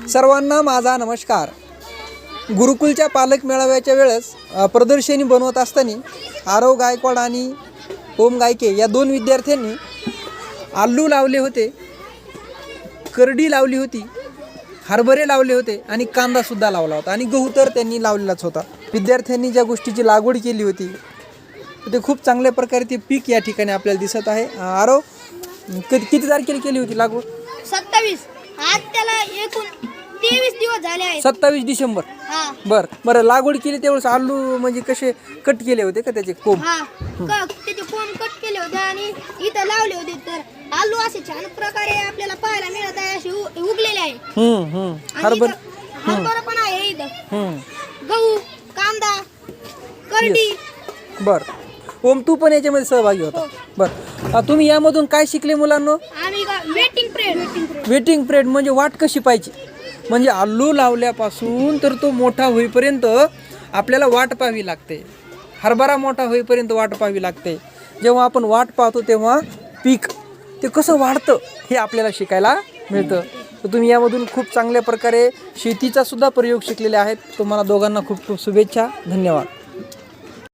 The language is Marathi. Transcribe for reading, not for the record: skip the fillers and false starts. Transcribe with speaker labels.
Speaker 1: सर्वांना माझा नमस्कार. गुरुकुलच्या पालक मेळाव्याच्या वेळेस प्रदर्शनी बनवत असताना आरव गायकवाड आणि ओम गायके या दोन विद्यार्थ्यांनी आलू लावले होते, करडी लावली होती, हरभरे लावले होते आणि कांदासुद्धा लावला होता आणि गहू तर त्यांनी लावलेलाच होता. विद्यार्थ्यांनी ज्या गोष्टीची लागवड केली होती ते खूप चांगल्या प्रकारे ते पीक या ठिकाणी आपल्याला दिसत आहे. आरव, किती तारखेला केली होती लागवड?
Speaker 2: 27. आज त्याला एकूण 23 दिवस झाले आहेत.
Speaker 1: 27 डिसेंबर.
Speaker 2: हा
Speaker 1: बरं लागवड केली त्यावेळेस आलू म्हणजे कसे कट केले होते का त्याचे कोंब?
Speaker 2: हा त्याचे कोंब कट केले होते आणि इथं लावले होते. तर आलू असे छान प्रकारे आपल्याला पाहायला मिळत आहे, असे उगलेले आहे. हरभरा पण आहे इथं, गहू, कांदा, करडी.
Speaker 1: बरं ओम, तू पण याच्यामध्ये सहभागी होता. बरं, तुम्ही यामधून काय शिकले मुलांनो?
Speaker 2: आम्ही वेटिंग पिरियड.
Speaker 1: वेटिंग पिरियड म्हणजे वाट कशी पाहिजे, म्हणजे आलू लावल्यापासून तर तो मोठा होईपर्यंत आपल्याला वाट पाहावी लागते. हरभरा मोठा होईपर्यंत वाट पाहावी लागते. जेव्हा आपण वाट पाहतो तेव्हा पीक ते कसं वाढतं हे आपल्याला शिकायला मिळतं. तर तुम्ही यामधून खूप चांगल्या प्रकारे शेतीचा सुद्धा प्रयोग शिकलेले आहेत. तुम्हाला दोघांना खूप खूप शुभेच्छा. धन्यवाद.